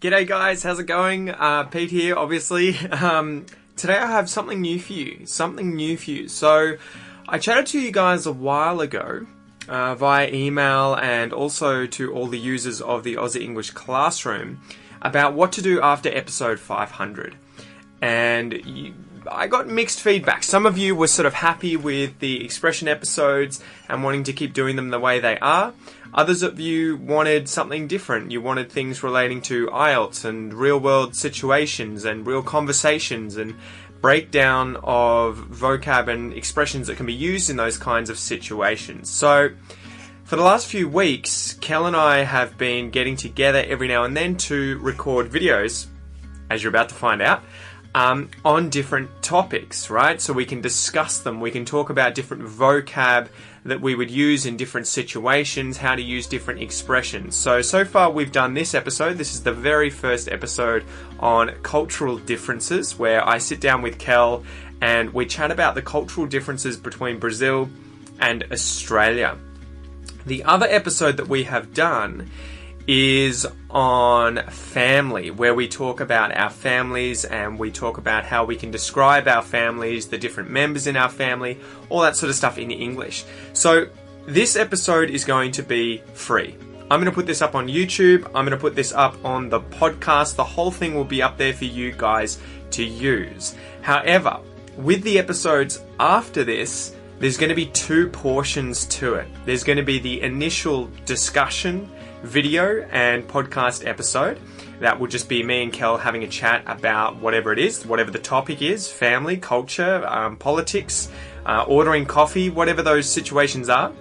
G'day guys, how's it going? Pete here, obviously. Today I have something new for you. So, I chatted to you guys a while ago via email and also to all the users of the Aussie English Classroom about what to do after episode 500. And I got mixed feedback. Some of you were sort of happy with the expression episodes and wanting to keep doing them the way they are. Others of you wanted something different. You wanted things relating to IELTS and real-world situations and real conversations and breakdown of vocab and expressions that can be used in those kinds of situations. So, for the last few weeks, Kel and I have been getting together every now and then to record videos, as you're about to find out, on different topics, right? So we can discuss them, we can talk about different vocab that we would use in different situations, how to use different expressions. So far we've done this episode. This is the very first episode on cultural differences, where I sit down with Kel and we chat about the cultural differences between Brazil and Australia. The other episode that we have done is on family, where we talk about our families and we talk about how we can describe our families, the different members in our family, all that sort of stuff in English. So this episode is going to be free. I'm going to put this up on YouTube. I'm going to put this up on the podcast. The whole thing will be up there for you guys to use. However, with the episodes after this, there's going to be two portions to it. There's going to be the initial discussion video and podcast episode. That will just be me and Kel having a chat about whatever it is, whatever the topic is, family, culture, politics, ordering coffee, whatever those situations are.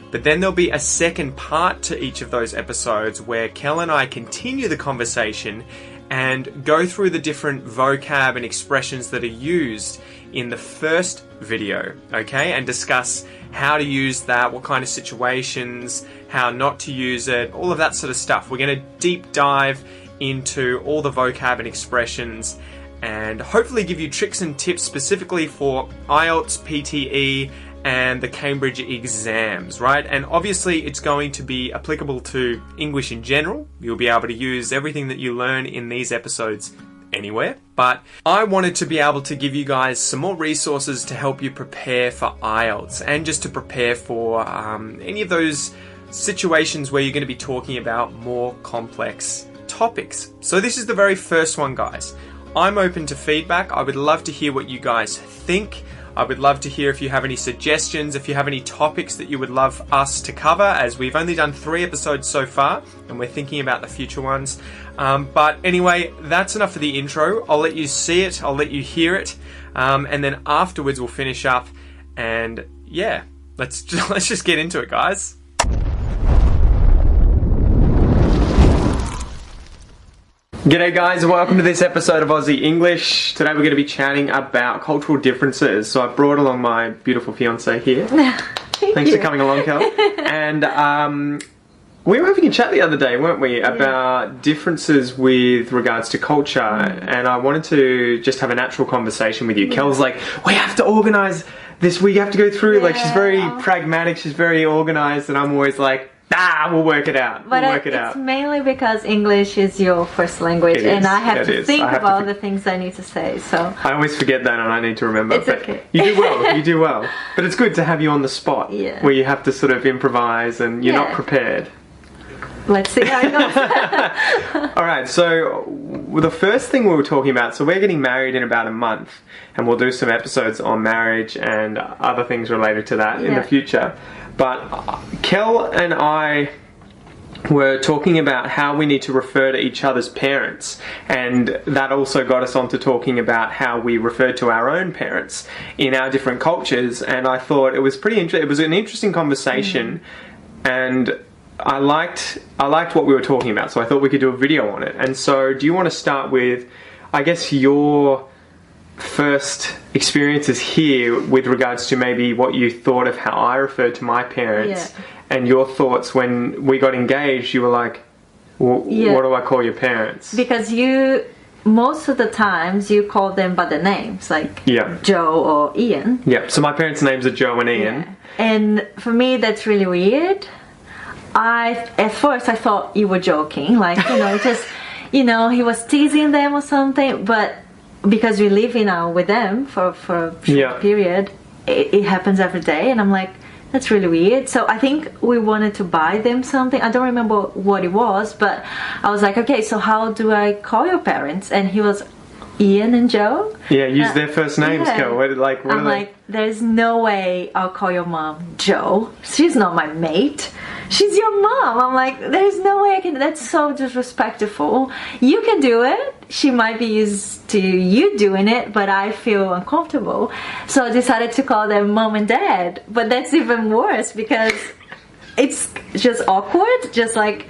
But then there'll be a second part to each of those episodes where Kel and I continue the conversation and go through the different vocab and expressions that are used in the first video, okay? And discuss how to use that, what kind of situations, how not to use it, all of that sort of stuff. We're going to deep dive into all the vocab and expressions and hopefully give you tricks and tips specifically for IELTS, PTE, and the Cambridge exams, right? And obviously it's going to be applicable to English in general. You'll be able to use everything that you learn in these episodes anywhere. But I wanted to be able to give you guys some more resources to help you prepare for IELTS and just to prepare for any of those situations where you're going to be talking about more complex topics. So this is the very first one, guys. I'm open to feedback. I would love to hear what you guys think. I would love to hear if you have any suggestions, if you have any topics that you would love us to cover, as we've only done 3 episodes so far, and we're thinking about the future ones. But anyway, that's enough for the intro. I'll let you see it, I'll let you hear it, and then afterwards we'll finish up, and yeah, let's just get into it, guys. G'day guys, and welcome to this episode of Aussie English. Today we're going to be chatting about cultural differences. So I brought along my beautiful fiance here. Thanks for coming along, Kel. And we were having a chat the other day, weren't we, about differences with regards to culture. And I wanted to just have a natural conversation with you. Kel's like, we have to organise this, we have to go through. Like, she's very pragmatic, she's very organised, and I'm always like, we'll work it out. But it's mainly because English is your first language, and I have to think about the things I need to say. So I always forget that, and I need to remember. It's okay. You do well. You do well. But it's good to have you on the spot, where you have to sort of improvise, and you're not prepared. Let's see how it goes. All right. So the first thing we were talking about. So we're getting married in about a month, and we'll do some episodes on marriage and other things related to that in the future. But Kel and I were talking about how we need to refer to each other's parents, and that also got us on to talking about how we refer to our own parents in our different cultures. And I thought it was it was an interesting conversation, and I liked what we were talking about, so I thought we could do a video on it. And so do you want to start with, I guess, your first experiences here with regards to maybe what you thought of how I referred to my parents, and your thoughts when we got engaged? You were like, what do I call your parents? Because most of the times you call them by the names, like Joe or Ian. So my parents' names are Joe and Ian. And for me, that's really weird. At first I thought you were joking, like, just you know, he was teasing them or something, but because we live, you know, with them for a short period, it happens every day, and I'm like, that's really weird. So I think we wanted to buy them something. I don't remember what it was, but I was like, okay, so how do I call your parents? And he was Ian and Joe. Yeah, use their first names, Kel. What I'm like, there's no way I'll call your mom Joe. She's not my mate. She's your mom. I'm like, there's no way I can. That's so disrespectful. You can do it. She might be used to you doing it, but I feel uncomfortable. So I decided to call them mom and dad. But that's even worse because it's just awkward. Just like,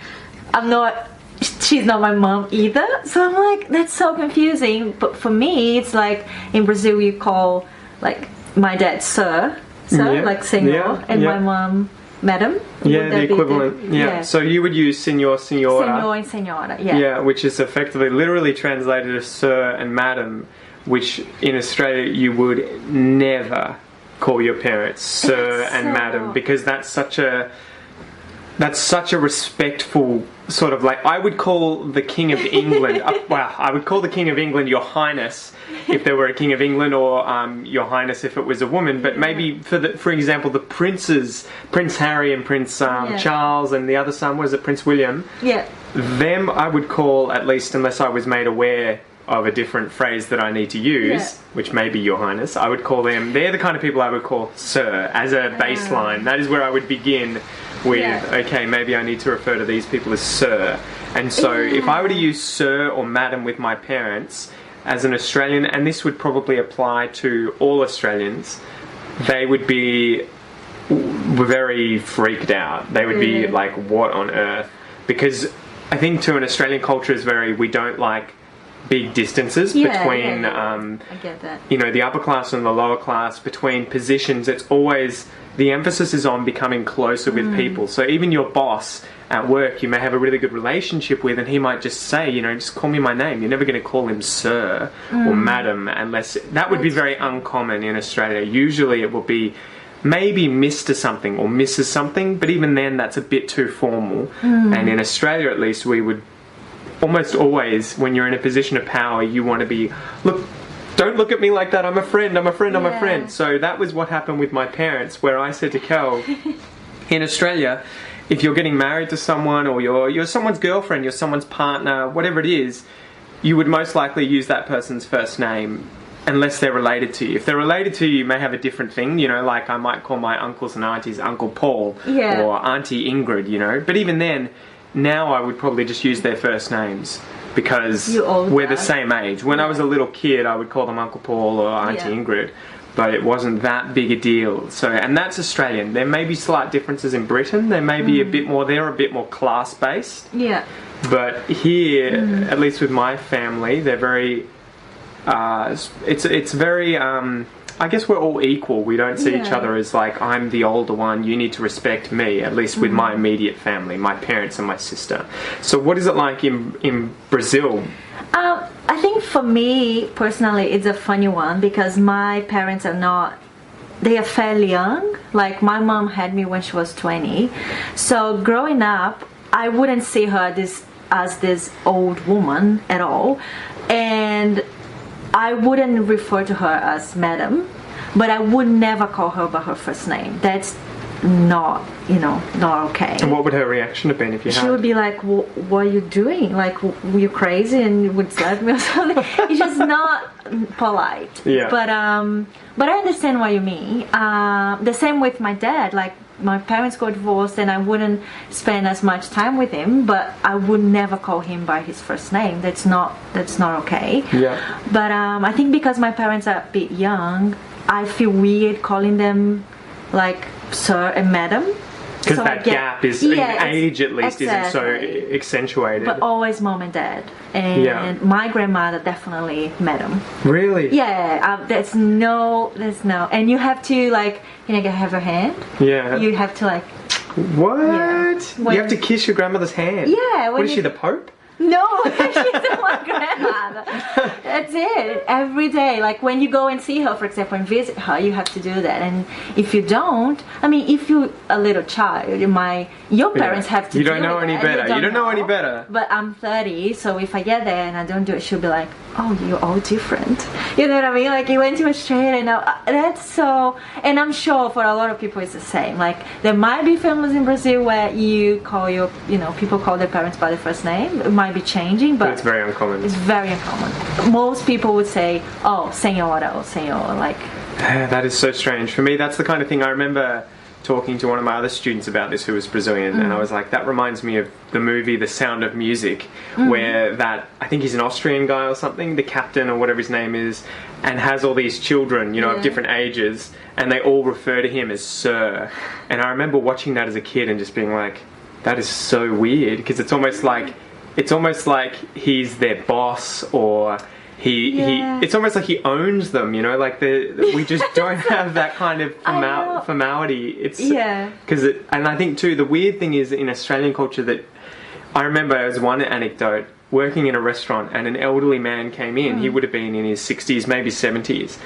she's not my mom either. So I'm like, that's so confusing. But for me, it's like in Brazil you call like my dad sir, like senor, and my mom madam. Yeah, the equivalent. Yeah. So you would use senor, senora. Senor and senora, yeah. Yeah, which is effectively literally translated as sir and madam, which in Australia you would never call your parents sir and madam, because that's such a respectful sort of, like, I would call the King of England, I would call the King of England Your Highness if there were a King of England, or Your Highness if it was a woman. But maybe for example, the princes, Prince Harry and Prince Charles, and the other son, was it Prince William? Yeah. Them I would call, at least unless I was made aware of a different phrase that I need to use, which may be Your Highness, I would call them, they're the kind of people I would call sir as a baseline. That is where I would begin with, okay, maybe I need to refer to these people as sir. And so if I were to use sir or madam with my parents as an Australian, and this would probably apply to all Australians, they would be very freaked out. They would be like, what on earth? Because I think to an Australian culture is we don't like big distances between I get that. You know, the upper class and the lower class, between positions. It's always, the emphasis is on becoming closer with people. So even your boss at work, you may have a really good relationship with, and he might just say, you know, just call me my name. You're never going to call him sir or madam, unless that would be very uncommon in Australia. Usually it will be maybe Mr. something or Mrs. something, but even then that's a bit too formal. And in Australia, at least, we would almost always, when you're in a position of power, you want to be, look, don't look at me like that, I'm a friend, I'm a friend, I'm a friend. So that was what happened with my parents, where I said to Kel, in Australia, if you're getting married to someone, or you're someone's girlfriend, you're someone's partner, whatever it is, you would most likely use that person's first name unless they're related to you. If they're related to you, you may have a different thing, you know, like I might call my uncles and aunties Uncle Paul or Auntie Ingrid, you know. But even then, now I would probably just use their first names because we're the same age. When I was a little kid, I would call them Uncle Paul or Auntie Ingrid, but it wasn't that big a deal. So, and that's Australian. There may be slight differences in Britain. There may be they're a bit more class-based. Yeah. But here, at least with my family, they're very, it's very, I guess we're all equal. We don't see each other as like, I'm the older one, you need to respect me, at least with my immediate family, my parents and my sister. So what is it like in Brazil? I think for me, personally, it's a funny one because my parents they are fairly young. Like, my mom had me when she was 20. So growing up, I wouldn't see her as this old woman at all. And I wouldn't refer to her as madam, but I would never call her by her first name. That's not okay. And what would her reaction have been if you had? She would be like, what are you doing? Like, were you crazy and you would slap me or something? It's just not polite. Yeah. But I understand what you mean. The same with my dad. Like, my parents got divorced and I wouldn't spend as much time with him, but I would never call him by his first name. That's not okay. Yeah. But I think because my parents are a bit young, I feel weird calling them like sir and madam. Because that gap is, in age at least, isn't so accentuated. But always mom and dad. And my grandmother definitely madam. Really? Yeah, there's no. And you have to, like, have her hand. Yeah. You have to, like. What? Yeah. You have to kiss your grandmother's hand? Yeah. What is she, the Pope? No, she's my grandmother. That's did every day. Like when you go and see her, for example, and visit her, you have to do that. And if you don't, I mean, if you're a little child, your parents have to. You don't know any better. You don't know any better. But I'm 30, so if I get there and I don't do it, she'll be like, "Oh, you're all different." You know what I mean? Like you went to Australia, and that's so. And I'm sure for a lot of people it's the same. Like there might be families in Brazil where you call people call their parents by their first name. It might be changing, but it's very uncommon. It's very uncommon. Most people would say, "Oh, senhora," or "senhor," like. That is so strange. For me, that's the kind of thing I remember talking to one of my other students about this who was Brazilian, and I was like, that reminds me of the movie The Sound of Music, where I think he's an Austrian guy or something, the captain or whatever his name is, and has all these children, of different ages, and they all refer to him as Sir. And I remember watching that as a kid and just being like, that is so weird, because it's almost like he's their boss, or it's almost like he owns them, like we just don't have that kind of formality. It's and I think too the weird thing is in Australian culture that I remember there was one anecdote working in a restaurant and an elderly man came in. He would have been in his 60s, maybe 70s,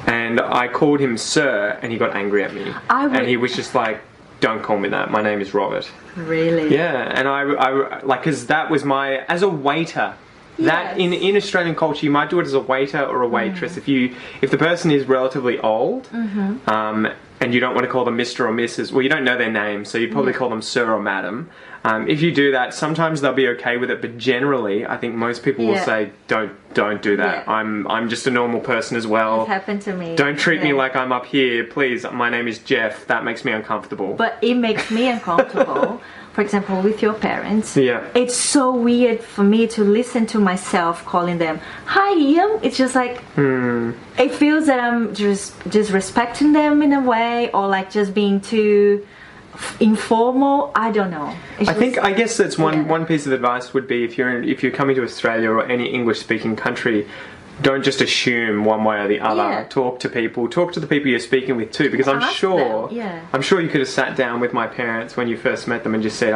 and I called him Sir, and he got angry at me, and he was just like, "Don't call me that. My name is Robert." Really? Yeah, and I like, because that was as a waiter. That in Australian culture, you might do it as a waiter or a waitress. If the person is relatively old, and you don't want to call them Mr. or Mrs. Well, you don't know their name, so you'd probably call them Sir or Madam. If you do that, sometimes they'll be okay with it, but generally, I think most people will say, "Don't do that. Yeah. I'm just a normal person as well. It happened to me. Don't treat me like I'm up here, please. My name is Jeff. That makes me uncomfortable." But it makes me uncomfortable. For example, with your parents, it's so weird for me to listen to myself calling them "Hi, Ian." It's just like it feels that I'm just disrespecting them in a way, or like just being too informal. I don't know. I guess that's one piece of advice would be if you're coming to Australia or any English speaking country. Don't just assume one way or the other. Yeah. Talk to the people you're speaking with too, because I'm sure you could have sat down with my parents when you first met them and just said,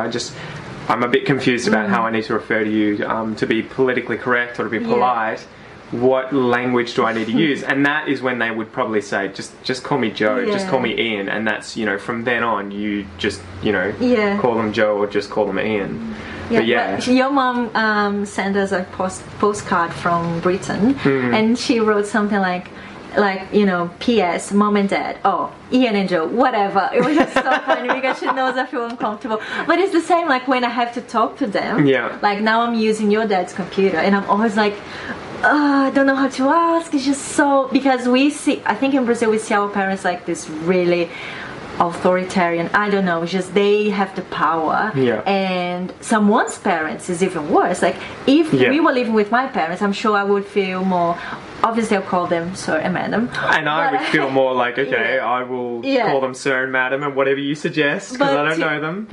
I'm a bit confused about how I need to refer to you to be politically correct or to be polite. What language do I need to use? And that is when they would probably say, just call me Joe, just call me Ian, and that's, from then on you just, call them Joe or just call them Ian. But your mom sent us a postcard from Britain, and she wrote something like P.S. Mom and Dad, Ian and Joe, whatever. It was just so funny because she knows I feel uncomfortable. But it's the same like when I have to talk to them. Yeah. Like now I'm using your dad's computer, and I'm always like, I don't know how to ask. It's just so, because I think in Brazil we see our parents like this really authoritarian. I don't know, it's just they have the power. And someone's parents is even worse. Like if we were living with my parents, I'm sure I would feel more, obviously I'll call them Sir and Madam, and I would feel more like I will call them Sir and Madam and whatever you suggest, because I don't know them,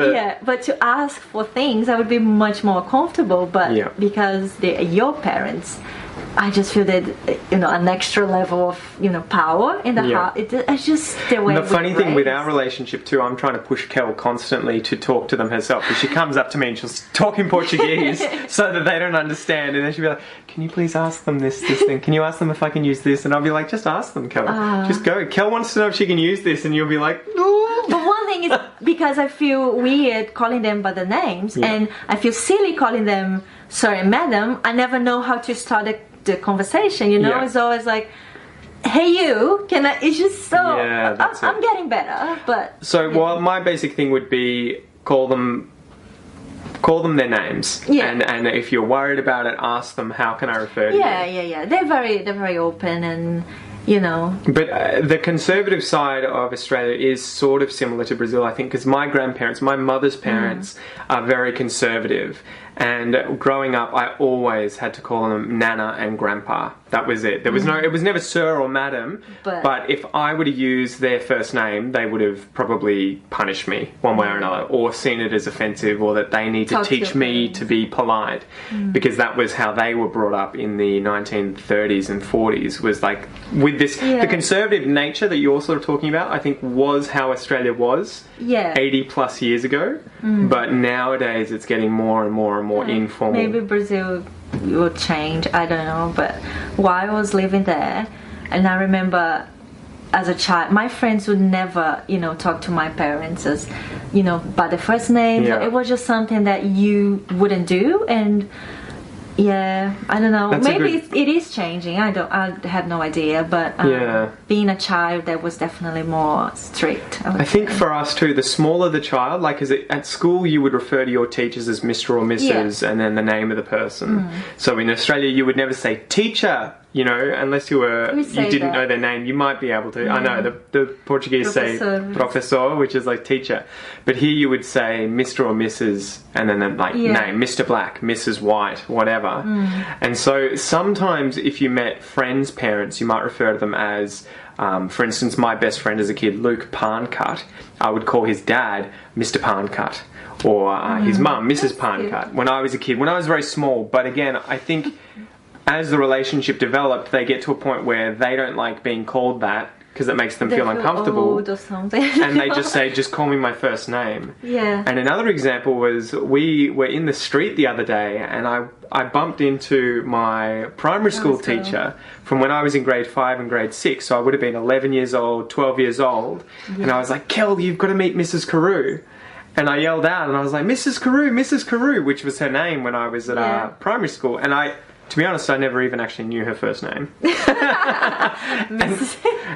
but to ask for things I would be much more comfortable, but because they're your parents, I just feel that an extra level of power in the heart. It's just the way. And the funny thing with our relationship too, I'm trying to push Kel constantly to talk to them herself, because she comes up to me and she'll talk in Portuguese so that they don't understand, and then she'll be like, "Can you please ask them this thing? Can you ask them if I can use this?" And I'll be like, "Just ask them, Kel. Just go. Kel wants to know if she can use this," and you'll be like, "No." But one thing is, because I feel weird calling them by the names, and I feel silly calling them Sir and Madam, I never know how to start the conversation, It's always like, "Hey you, can I?" It's just so I'm getting better, but well, my basic thing would be call them their names, and if you're worried about it, ask them, "How can I refer to you?" They're very open, and But the conservative side of Australia is sort of similar to Brazil, I think, because my mother's parents are very conservative. And growing up, I always had to call them Nana and Grandpa. That was it. There was it was never Sir or Madam. But if I were to use their first name, they would have probably punished me one way or another, or seen it as offensive, or that they need to teach me to be polite, because that was how they were brought up in the 1930s and 40s. Was like with this the conservative nature that you're sort of talking about. I think was how Australia was 80 plus years ago. But nowadays, it's getting more and more and more informal. Maybe Brazil will change. I don't know. But while I was living there, and I remember as a child, my friends would never, talk to my parents as, by the first name. Yeah. It was just something that you wouldn't do, and yeah, I don't know. Maybe it is changing. I have no idea. But being a child, that was definitely more strict. I think for us too, the smaller the child, like at school, you would refer to your teachers as Mr. or Mrs. and then the name of the person. So in Australia, you would never say teacher. Unless you didn't know their name, you might be able to. Yeah. I know the Portuguese say professor, which is like teacher, but here you would say Mr. or Mrs. and then name, Mr. Black, Mrs. White, whatever. And so sometimes if you met friends' parents, you might refer to them as, for instance, my best friend as a kid, Luke Parncut. I would call his dad Mr. Parncut, or his mum Mrs. Parncut. When I was a kid, when I was very small. But again, I think as the relationship developed, they get to a point where they don't like being called that because it makes them feel uncomfortable. Old or something. And they just say, just call me my first name. Yeah. And another example was we were in the street the other day and I bumped into my primary school teacher from when I was in grade 5 and grade 6. So I would have been 11 years old, 12 years old. Yeah. And I was like, Kel, you've got to meet Mrs. Carew. And I yelled out and I was like, Mrs. Carew, which was her name when I was at primary school. And to be honest, I never even actually knew her first name.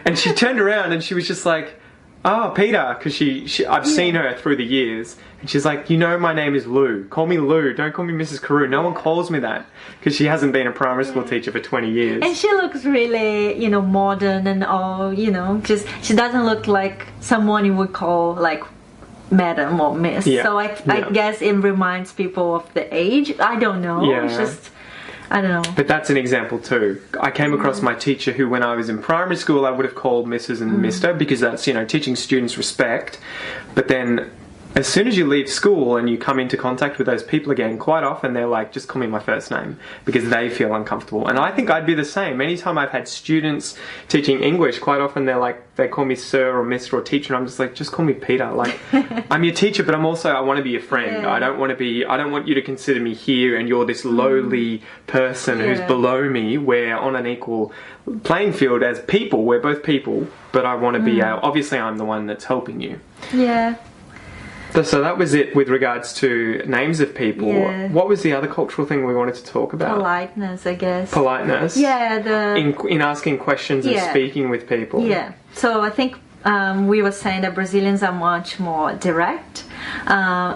and she turned around and she was just like, oh, Peter, because I've seen her through the years. And she's like, my name is Lou. Call me Lou. Don't call me Mrs. Carew. No one calls me that. Because she hasn't been a primary school teacher for 20 years. And she looks really, modern and all, just she doesn't look like someone you would call, like, madam or miss. Yeah. So I guess it reminds people of the age. I don't know. Yeah. It's just, I don't know. But that's an example too. I came across my teacher who, when I was in primary school, I would have called Mrs. and Mr. because that's, teaching students respect. But then as soon as you leave school and you come into contact with those people again, quite often they're like, just call me my first name, because they feel uncomfortable. And I think I'd be the same. Anytime I've had students teaching English, quite often they call me sir or mister or teacher, and I'm just like, just call me Peter. Like, I'm your teacher, but I want to be your friend. Yeah. I don't want you to consider me here and you're this lowly person who's below me. We're on an equal playing field as people. We're both people, but I want to be, obviously I'm the one that's helping you. Yeah. So that was it with regards to names of people. Yeah. What was the other cultural thing we wanted to talk about? Politeness, I guess. Politeness? Yeah. In asking questions and speaking with people. Yeah. So I think we were saying that Brazilians are much more direct.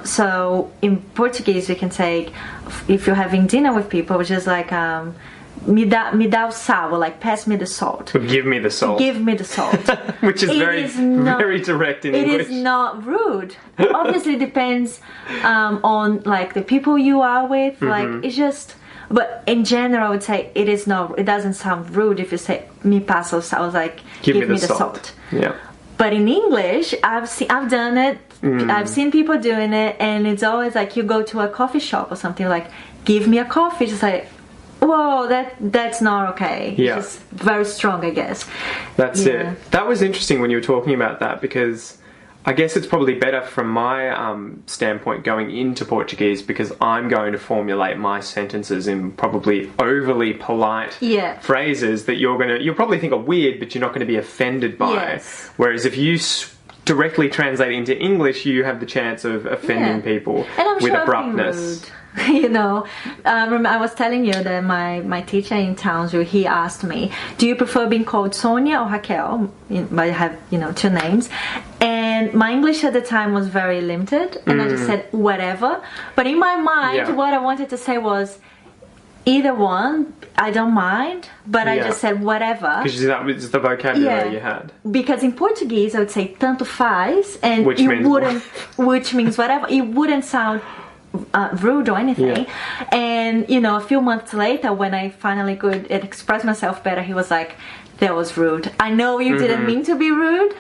So in Portuguese we can say, if you're having dinner with people, which is like... me dá o sal, like pass me the salt. Give me the salt. Give me the salt. Which is very direct in English. It is not rude. Obviously it depends on like the people you are with. Like it's just, but in general I would say it doesn't sound rude if you say me passa o sal, like give me the salt. Yeah. But in English, I've done it. I've seen people doing it, and it's always like you go to a coffee shop or something, like give me a coffee, just like, whoa, that's not okay. Yeah. It's just very strong, I guess. That's it. That was interesting when you were talking about that, because I guess it's probably better from my standpoint going into Portuguese, because I'm going to formulate my sentences in probably overly polite phrases that you'll probably think are weird, but you're not going to be offended by. Yes. Whereas if you directly translate into English, you have the chance of offending people with abruptness. I was telling you that my teacher in Townsville, he asked me, do you prefer being called Sonia or Raquel? I have, two names. And my English at the time was very limited, and I just said whatever. But in my mind, what I wanted to say was, either one, I don't mind, but I just said whatever. Because that was the vocabulary you had. Because in Portuguese, I would say tanto faz, and which means whatever. It wouldn't sound rude or anything. And a few months later, when I finally could express myself better, he was like, that was rude. I know you didn't mean to be rude,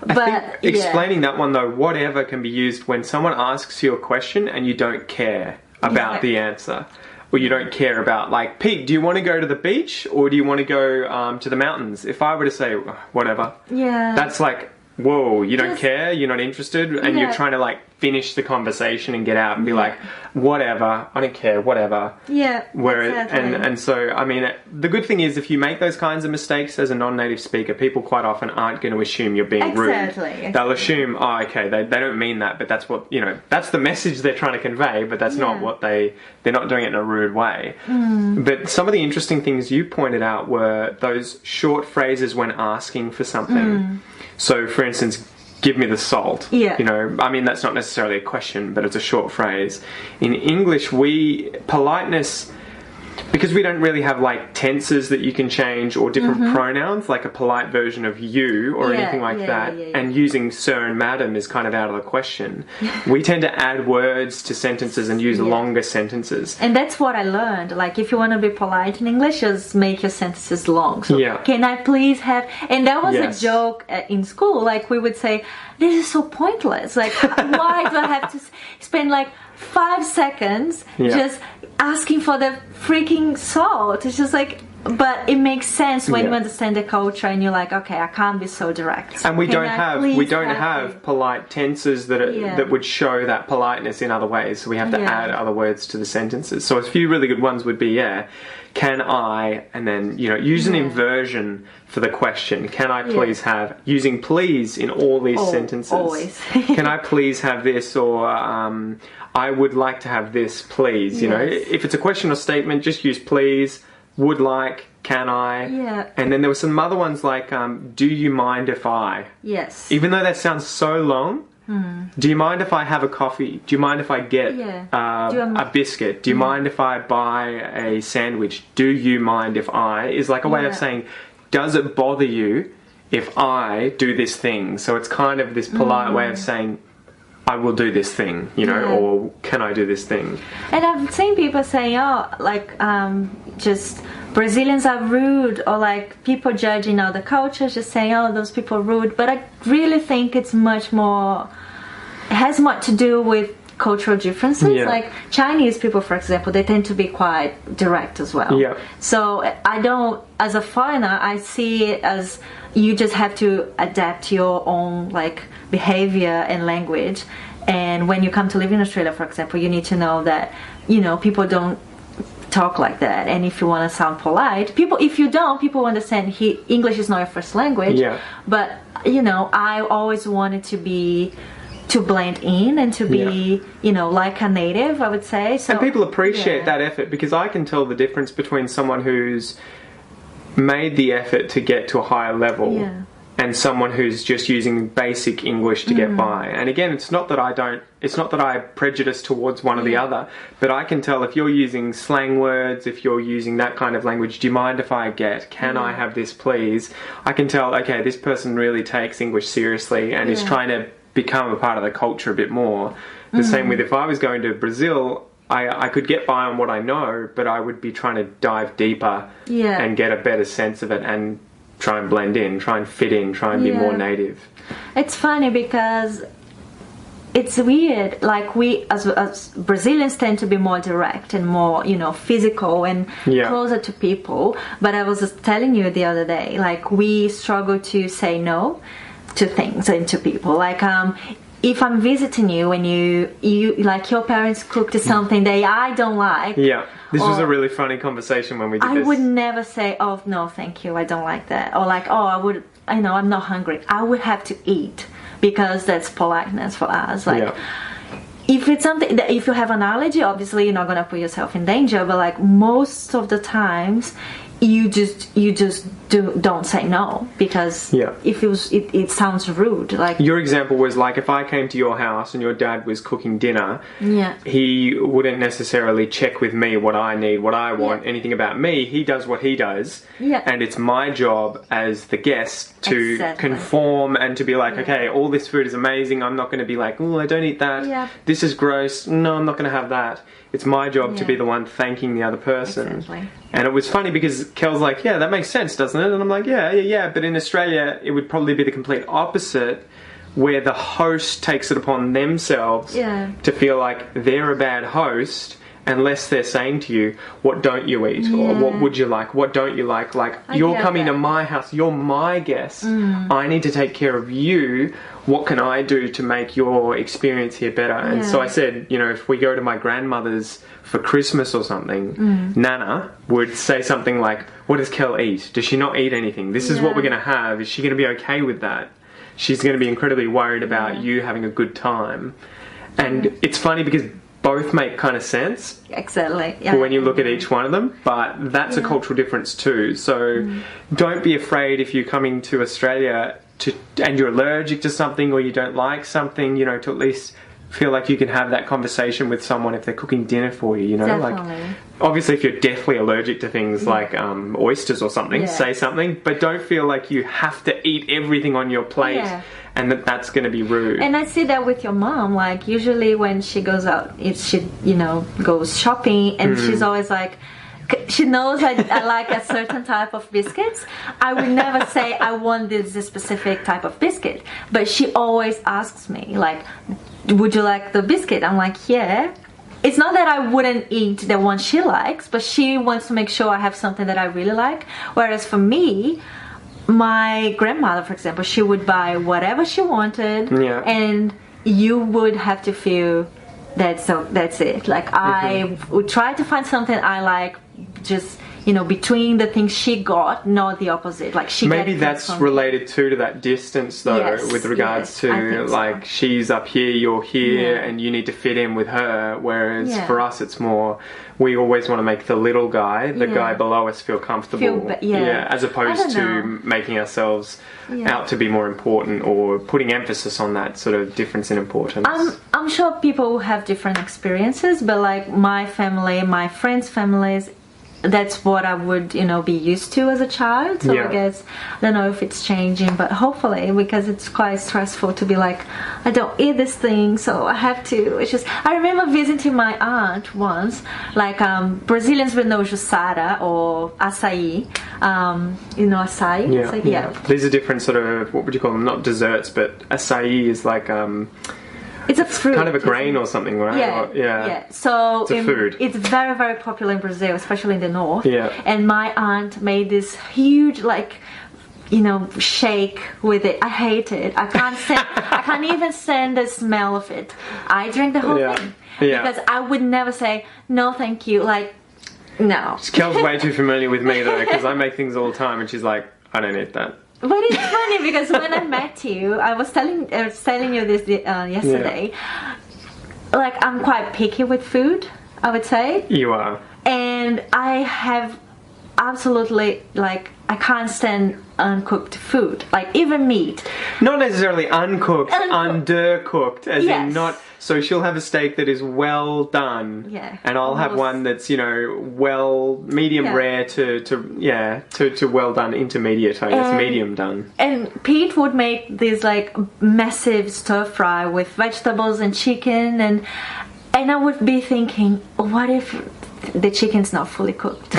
but I think explaining that one though, whatever can be used when someone asks you a question and you don't care about the answer, or you don't care about, like, Pete, do you want to go to the beach or do you want to go to the mountains? If I were to say whatever, that's like, whoa, you don't care, you're not interested, and you're trying to like finish the conversation and get out and be like, whatever, I don't care, whatever. Yeah, exactly. And so, I mean, the good thing is if you make those kinds of mistakes as a non-native speaker, people quite often aren't going to assume you're being rude. They'll assume, oh, okay, they don't mean that, but that's what, that's the message they're trying to convey, but that's not what they're not doing it in a rude way. But some of the interesting things you pointed out were those short phrases when asking for something. So, for instance, give me the salt. Yeah. I mean, that's not necessarily a question, but it's a short phrase. In English, politeness, because we don't really have like tenses that you can change or different pronouns, like a polite version of you or anything like that, and using sir and madam is kind of out of the question. We tend to add words to sentences and use longer sentences. And that's what I learned. Like, if you want to be polite in English, just make your sentences long. So, can I please have... And that was a joke in school. Like, we would say, this is so pointless. Like, why do I have to spend like 5 seconds just asking for the freaking salt? It's just like, but it makes sense when you understand the culture and you're like, okay, I can't be so direct. And we don't have polite tenses that would show that politeness in other ways. So we have to add other words to the sentences. So a few really good ones would be, can I, and then, use an inversion for the question. Can I please have, using please in all these sentences. Always. Can I please have this, or I would like to have this, please. If it's a question or statement, just use please, would like, can I. And then there were some other ones like, do you mind if I? Yes. Even though that sounds so long, do you mind if I have a coffee? Do you mind if I get a biscuit? Do you mind if I buy a sandwich? Do you mind if I? Is like a way of saying, does it bother you if I do this thing? So it's kind of this polite way of saying, I will do this thing, or can I do this thing? And I've seen people saying, just Brazilians are rude, or like people judging other cultures, just saying, those people are rude. But I really think it's much more, it has much to do with cultural differences. Like Chinese people, for example, they tend to be quite direct as well. So I don't, as a foreigner, I see it as you just have to adapt your own like behavior and language. And when you come to live in Australia, for example, you need to know that people don't talk like that. And if you want to sound polite, if you don't, people understand English is not your first language. But I always wanted to blend in and to be like a native, I would say. So, and people appreciate that effort, because I can tell the difference between someone who's made the effort to get to a higher level and someone who's just using basic English to get by. And again, it's not that I prejudice towards one or the other, but I can tell if you're using slang words, if you're using that kind of language, do you mind if I get, can I have this please? I can tell, okay, this person really takes English seriously and is trying to become a part of the culture a bit more. The same with if I was going to Brazil, I could get by on what I know, but I would be trying to dive deeper and get a better sense of it and try and blend in, try and fit in, try and be more native. It's funny because it's weird. Like we, as Brazilians, tend to be more direct and more, physical and closer to people. But I was just telling you the other day, like we struggle to say no to things and to people. Like if I'm visiting you and you like your parents cooked something that I don't like. This was a really funny conversation when we did this. I would never say, oh no, thank you, I don't like that. Or like, I'm not hungry. I would have to eat, because that's politeness for us. Like if it's something that, if you have an allergy, obviously you're not gonna put yourself in danger, but like most of the times you just don't say no, because it sounds rude. Like your example was like, if I came to your house and your dad was cooking dinner, he wouldn't necessarily check with me what I need, what I want, anything about me. He does what he does, and it's my job as the guest to conform and to be like, okay, all this food is amazing, I'm not going to be like, oh, I don't eat that, this is gross, no, I'm not going to have that. It's my job to be the one thanking the other person. And it was funny because Kel's like, yeah, that makes sense, doesn't it? And I'm like, yeah. But in Australia, it would probably be the complete opposite, where the host takes it upon themselves to feel like they're a bad host unless they're saying to you, what don't you eat? Or what would you like? What don't you like? Like, you're coming to my house, you're my guest. I need to take care of you. What can I do to make your experience here better? And so I said, you know, if we go to my grandmother's for Christmas or something, Nana would say something like, what does Kel eat? Does she not eat anything? This is what we're going to have. Is she going to be okay with that? She's going to be incredibly worried about you having a good time. And it's funny because both make kind of sense. Exactly. When you look at each one of them, but that's a cultural difference too. So don't be afraid if you're coming to Australia and you're allergic to something or you don't like something, you know, to at least feel like you can have that conversation with someone if they're cooking dinner for you, you know. Definitely. Like, obviously if you're deathly allergic to things like oysters or something, say something, but don't feel like you have to eat everything on your plate and that's going to be rude. And I see that with your mom, like usually when she goes out, she, you know, goes shopping and she's always like, she knows I like a certain type of biscuits. I would never say I want this specific type of biscuit, but she always asks me like, would you like the biscuit? I'm like, yeah. It's not that I wouldn't eat the one she likes, but she wants to make sure I have something that I really like. Whereas for me, my grandmother, for example, she would buy whatever she wanted, and you would have to feel that's it. Like I would try to find something I like, just, you know, between the things she got, not the opposite. Like she maybe that's related too to that distance though, with regards to like she's up here, you're here, and you need to fit in with her. Whereas for us, it's more we always want to make the little guy, the guy below us, feel comfortable. As opposed to making ourselves out to be more important or putting emphasis on that sort of difference in importance. I'm sure people have different experiences, but like my family, my friends' families, that's what I would, you know, be used to as a child. So I guess, I don't know if it's changing, but hopefully, because it's quite stressful to be like, I don't eat this thing, so I have to. It's just, I remember visiting my aunt once, like Brazilians would know jussara or açaí. You know açaí? These are different sort of, what would you call them? Not desserts, but açaí is like it's a fruit. Kind of a grain or something, right? Yeah. So it's a food. It's very, very popular in Brazil, especially in the north. Yeah. And my aunt made this huge, like, you know, shake with it. I hate it. I can't even stand the smell of it. I drink the whole thing. Because I would never say, no, thank you. Like, no. Kel's way too familiar with me though, because I make things all the time and she's like, I don't eat that. But it's funny because when I met you, I was telling you this yesterday. Like, I'm quite picky with food, I would say. You are. And I have absolutely, like, I can't stand uncooked food, like even meat. Not necessarily uncooked, undercooked, as in not. So she'll have a steak that is well done, and I'll have one that's, you know, medium rare to well done, intermediate, I guess, medium done. And Pete would make these like massive stir fry with vegetables and chicken, and I would be thinking, what if the chicken's not fully cooked?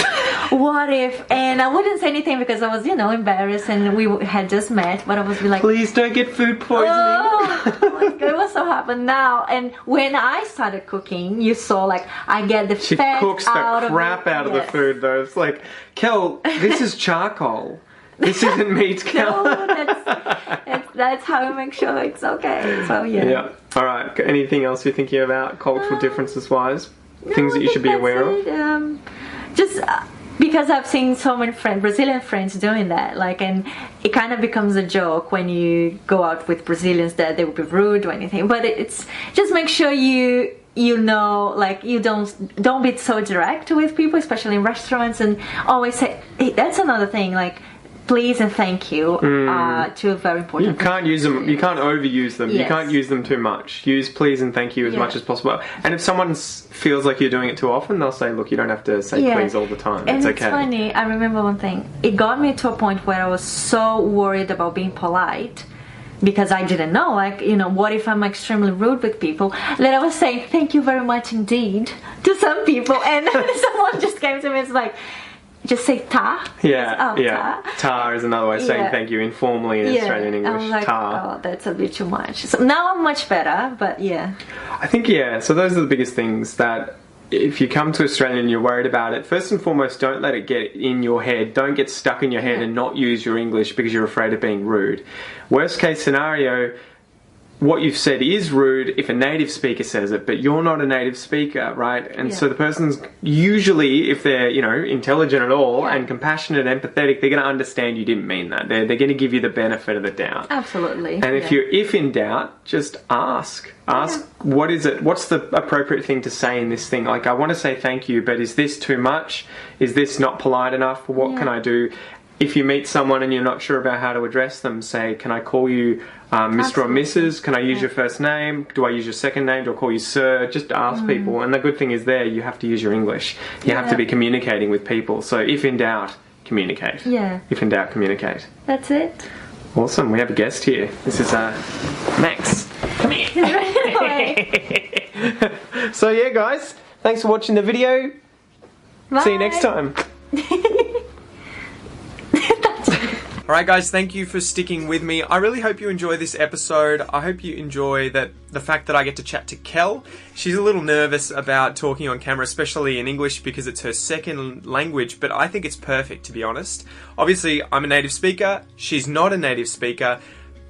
What if? And I wouldn't say anything because I was, you know, embarrassed, and we had just met, but I was like, please don't get food poisoning. Oh my God, what's so happened now? And when I started cooking, you saw, like, I get the she fat cooks the crap out of the food though. It's like, Kel, this is charcoal. This isn't meat, Kel. No, that's how I make sure it's okay. So yeah. All right. Anything else you're thinking about cultural differences wise? Things that you should be aware of? Just because I've seen so many Brazilian friends doing that, like, and it kind of becomes a joke when you go out with Brazilians that they will be rude or anything. But it's just make sure you know, like, you don't be so direct with people, especially in restaurants, and always say, hey, that's another thing, like, please and thank you are two very important. You can't use them. You can't overuse them. You can't use them too much. Use please and thank you as much as possible. And if someone feels like you're doing it too often, they'll say, look, you don't have to say please all the time. And it's okay. It's funny. I remember one thing. It got me to a point where I was so worried about being polite, because I didn't know, like, you know, what if I'm extremely rude with people, that I was saying thank you very much indeed to some people, and someone just came to me and was like, just say ta. Ta is another way of saying thank you informally in Australian English. I was like, ta. Oh, that's a bit too much. So now I'm much better, but I think so those are the biggest things that if you come to Australia and you're worried about it, first and foremost, don't let it get in your head. Don't get stuck in your head and not use your English because you're afraid of being rude. Worst case scenario, what you've said is rude if a native speaker says it, but you're not a native speaker, right? And so the person's usually, if they're, you know, intelligent at all and compassionate and empathetic, they're going to understand you didn't mean that. They're going to give you the benefit of the doubt. Absolutely. And if in doubt, just ask. What is it? What's the appropriate thing to say in this thing? Like, I want to say thank you, but is this too much? Is this not polite enough? What can I do? If you meet someone and you're not sure about how to address them, say, can I call you Mr. or Mrs.? Can I use your first name? Do I use your second name? Do I call you Sir? Just ask people. And the good thing is there, you have to use your English. You have to be communicating with people. So if in doubt, communicate. Yeah. If in doubt, communicate. That's it. Awesome. We have a guest here. This is Max. Come here. He's running away. So yeah, guys, thanks for watching the video. Bye. See you next time. Alright guys, thank you for sticking with me. I really hope you enjoy this episode. I hope you enjoy the fact that I get to chat to Kel. She's a little nervous about talking on camera, especially in English, because it's her second language, but I think it's perfect, to be honest. Obviously, I'm a native speaker. She's not a native speaker,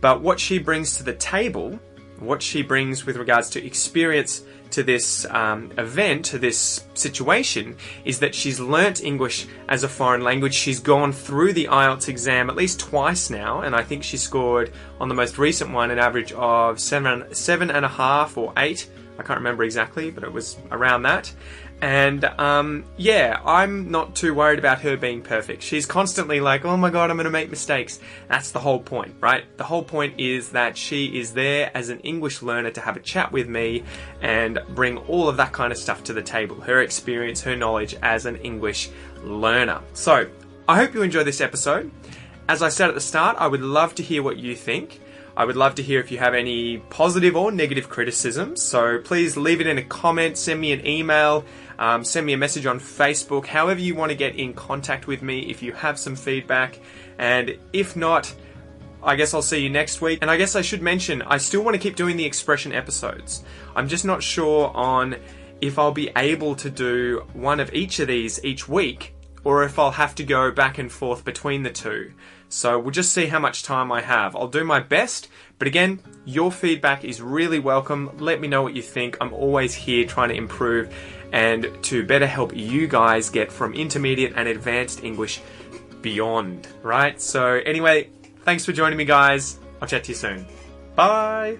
but what she brings to the table, what she brings with regards to experience to this event, to this situation, is that she's learnt English as a foreign language. She's gone through the IELTS exam at least twice now, and I think she scored on the most recent one an average of 7.5 or 8. I can't remember exactly, but it was around that. And yeah, I'm not too worried about her being perfect. She's constantly like, oh my god, I'm going to make mistakes. That's the whole point, right? The whole point is that she is there as an English learner to have a chat with me and bring all of that kind of stuff to the table. Her experience, her knowledge as an English learner. So, I hope you enjoy this episode. As I said at the start, I would love to hear what you think. I would love to hear if you have any positive or negative criticisms. So please leave it in a comment, send me an email, send me a message on Facebook, however you want to get in contact with me if you have some feedback. And if not, I guess I'll see you next week. And I guess I should mention, I still want to keep doing the expression episodes. I'm just not sure on if I'll be able to do one of each of these each week, or if I'll have to go back and forth between the two. So we'll just see how much time I have. I'll do my best, but again, your feedback is really welcome. Let me know what you think. I'm always here trying to improve and to better help you guys get from intermediate and advanced English beyond, right? So anyway, thanks for joining me, guys. I'll chat to you soon. Bye!